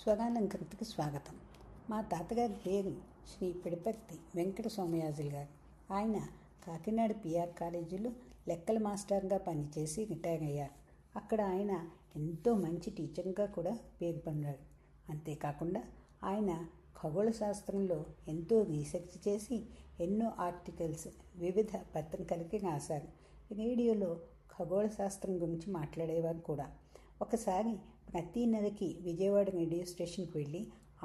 స్వరాలంకృతికి స్వాగతం. మా తాతగారి పేరు శ్రీ పిడపర్తి వెంకట సోమయాజులు గారు. ఆయన కాకినాడ పిఆర్ కాలేజీలో లెక్కల మాస్టర్గా పనిచేసి రిటైర్ అయ్యారు. అక్కడ ఆయన ఎంతో మంచి టీచర్గా కూడా పేరు పొందారు. అంతేకాకుండా ఆయన ఖగోళ శాస్త్రంలో ఎంతో రీసెర్చ్ చేసి ఎన్నో ఆర్టికల్స్ వివిధ పత్రికలకి రాశారు. రేడియోలో ఖగోళ శాస్త్రం గురించి మాట్లాడేవారు కూడా. ఒకసారి ప్రతి నెలకి విజయవాడ రేడియో స్టేషన్కి వెళ్ళి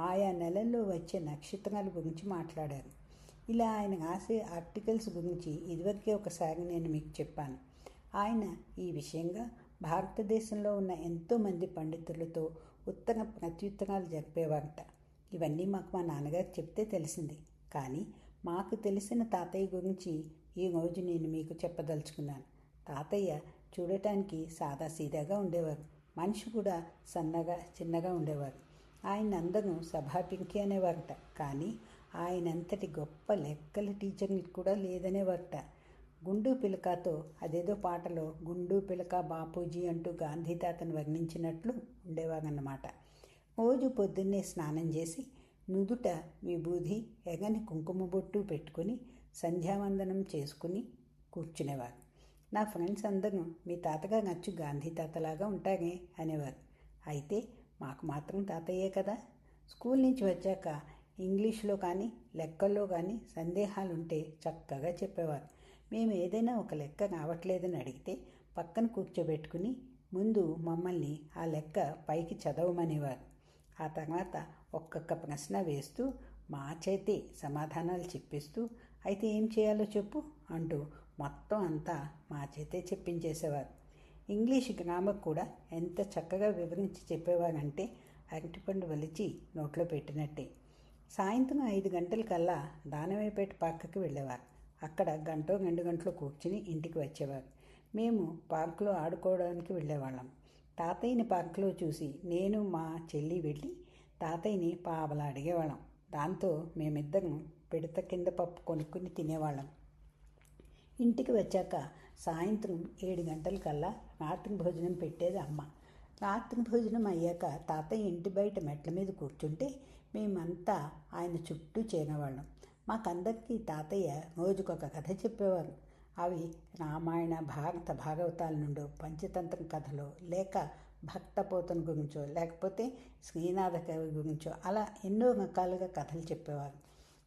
ఆయా నెలల్లో వచ్చే నక్షత్రాల గురించి మాట్లాడారు. ఇలా ఆయన రాసే ఆర్టికల్స్ గురించి ఇదివరకే ఒకసారి నేను మీకు చెప్పాను. ఆయన ఈ విషయంగా భారతదేశంలో ఉన్న ఎంతోమంది పండితులతో ఉత్తర ప్రత్యుత్తరాలు జరిపేవారట. ఇవన్నీ మాకు మా నాన్నగారు చెప్తే తెలిసింది. కానీ మాకు తెలిసిన తాతయ్య గురించి ఈరోజు నేను మీకు చెప్పదలుచుకున్నాను. తాతయ్య చూడటానికి సాదాసీదాగా ఉండేవారు. మనిషి కూడా సన్నగా చిన్నగా ఉండేవారు. ఆయన అందరూ సభాపింకి అనేవారట. కానీ ఆయనంతటి గొప్ప లెక్కల టీచర్ కూడా లేదనేవారట. గుండు పిలకతో అదేదో పాటలో గుండు పిలక బాపూజీ అంటూ గాంధీ తాతను వర్ణించినట్లు ఉండేవారన్నమాట. రోజు పొద్దున్నే స్నానం చేసి నుదుట విభూది ఎగని కుంకుమ బొట్టు పెట్టుకుని సంధ్యావందనం చేసుకుని కూర్చునేవారు. నా ఫ్రెండ్స్ అందరూ మీ తాతగా నచ్చు గాంధీ తాతలాగా ఉంటారే అనేవారు. అయితే మాకు మాత్రం తాతయ్యే కదా. స్కూల్ నుంచి వచ్చాక ఇంగ్లీష్లో కానీ లెక్కల్లో కానీ సందేహాలుంటే చక్కగా చెప్పేవారు. మేము ఏదైనా ఒక లెక్క రావట్లేదని అడిగితే పక్కన కూర్చోబెట్టుకుని ముందు మమ్మల్ని ఆ లెక్క పైకి చదవమనేవారు. ఆ తర్వాత ఒక్కొక్క ప్రశ్న వేస్తూ మా చేతి సమాధానాలు చెప్పిస్తూ అయితే ఏం చేయాలో చెప్పు అంటూ మొత్తం అంతా మా చేతే చెప్పించేసేవారు. ఇంగ్లీష్ గ్రామర్ కూడా ఎంత చక్కగా వివరించి చెప్పేవారంటే అరటిపండు వలిచి నోట్లో పెట్టినట్టే. సాయంత్రం 5 గంటలకల్లా దానవేపేట పార్కుకి వెళ్ళేవారు. అక్కడ 1-2 గంటలు కూర్చుని ఇంటికి వచ్చేవారు. మేము పార్కులో ఆడుకోవడానికి వెళ్ళేవాళ్ళం. తాతయ్యని పార్కులో చూసి నేను మా చెల్లి వెళ్ళి తాతయ్యని పావలా అడిగేవాళ్ళం. దాంతో మేమిద్దరం పిడత కింద పప్పు కొనుక్కుని తినేవాళ్ళం. ఇంటికి వచ్చాక సాయంత్రం 7 గంటలకల్లా రాత్రి భోజనం పెట్టేది అమ్మ. రాత్రి భోజనం అయ్యాక తాతయ్య ఇంటి బయట మెట్ల మీద కూర్చుంటే మేమంతా ఆయన చుట్టూ చేరేవాళ్ళం. మాకందరికీ తాతయ్య రోజుకొక కథ చెప్పేవారు. అవి రామాయణ భారత భాగవతాల నుండో పంచతంత్ర కథలో లేక భక్తపోతన గురించో లేకపోతే శ్రీనాథ కవి గురించో అలా ఎన్నో రకాలుగా కథలు చెప్పేవారు.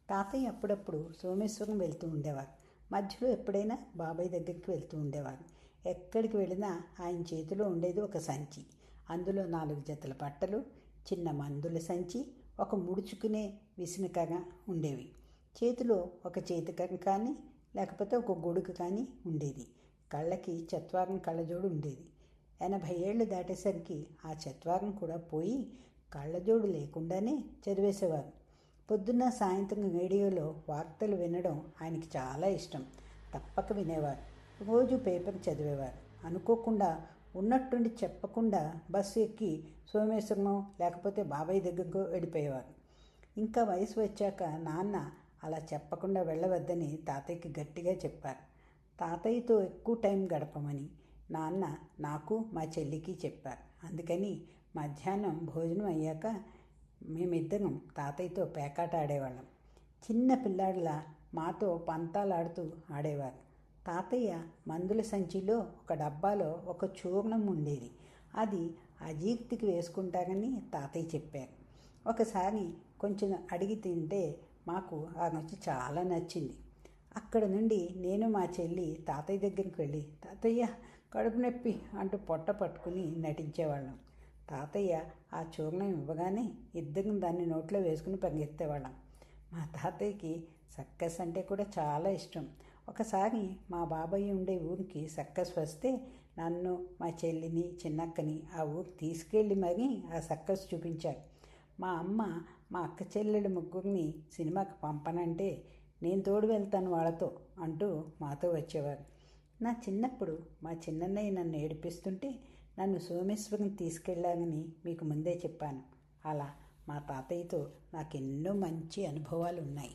తాతయ్య అప్పుడప్పుడు సోమేశ్వరం వెళ్తూ ఉండేవారు. మధ్యలో ఎప్పుడైనా బాబాయ్ దగ్గరికి వెళ్తూ ఉండేవారు. ఎక్కడికి వెళ్ళినా ఆయన చేతిలో ఉండేది ఒక సంచి. అందులో 4 జతల బట్టలు, చిన్న మందుల సంచి, ఒక ముడుచుకునే విసినకర్ర ఉండేవి. చేతిలో ఒక చేతికర్ర కానీ లేకపోతే ఒక గొడుగు కానీ ఉండేది. కళ్ళకి చత్వారం కళ్ళజోడు ఉండేది. 80 ఏళ్ళు దాటేసరికి ఆ చత్వారం కూడా పోయి కళ్ళజోడు లేకుండానే చదివేసేవారు. పొద్దున్న సాయంత్రం రేడియోలో వార్తలు వినడం ఆయనకి చాలా ఇష్టం. తప్పక వినేవారు. రోజు పేపర్ చదివేవారు. అనుకోకుండా ఉన్నట్టుండి చెప్పకుండా బస్సు ఎక్కి సోమేశ్వరమో లేకపోతే బాబాయ్ దగ్గరకు వెళ్ళిపోయేవారు. ఇంకా వయసు వచ్చాక నాన్న అలా చెప్పకుండా వెళ్ళవద్దని తాతయ్యకి గట్టిగా చెప్పారు. తాతయ్యతో ఎక్కువ టైం గడపమని నాన్న నాకు మా చెల్లికి చెప్పారు. అందుకని మధ్యాహ్నం భోజనం అయ్యాక మేమిద్దరం తాతయ్యతో పేకాట ఆడేవాళ్ళం. చిన్న పిల్లాడిలా మాతో పంతాలాడుతూ ఆడేవారు. తాతయ్య మందుల సంచిలో ఒక డబ్బాలో ఒక చూర్ణం ఉండేది. అది అజీర్తికి వేసుకుంటారని తాతయ్య చెప్పారు. ఒకసారి కొంచెం అడిగి తింటే మాకు ఆ రుచి చాలా నచ్చింది. అక్కడ నుండి నేను మా చెల్లి తాతయ్య దగ్గరికి వెళ్ళి తాతయ్య కడుపు నొప్పి అంటూ పొట్ట పట్టుకుని నటించేవాళ్ళం. తాతయ్య ఆ చూర్ణం ఇవ్వగానే ఇద్దరం దాన్ని నోట్లో వేసుకుని పరిగెత్తేవాళ్ళం. మా తాతయ్యకి సర్కస్ అంటే కూడా చాలా ఇష్టం. ఒకసారి మా బాబాయ్ ఉండే ఊరికి సర్కస్ వస్తే నన్ను మా చెల్లిని చిన్నక్కని ఆ ఊరికి తీసుకెళ్ళి మరీ ఆ సర్కస్ చూపించారు. మా అమ్మ మా అక్క చెల్లెలు ముగ్గురిని సినిమాకి పంపనంటే నేను తోడు వెళ్తాను వాళ్ళతో అంటూ మాతో వచ్చేవారు. నా చిన్నప్పుడు మా చిన్నన్నయ్య నన్ను ఏడిపిస్తుంటే నన్ను సోమేశ్వరం తీసుకెళ్ళాలని మీకు ముందే చెప్పాను. అలా మా తాతయ్యతో నాకెన్నో మంచి అనుభవాలు ఉన్నాయి.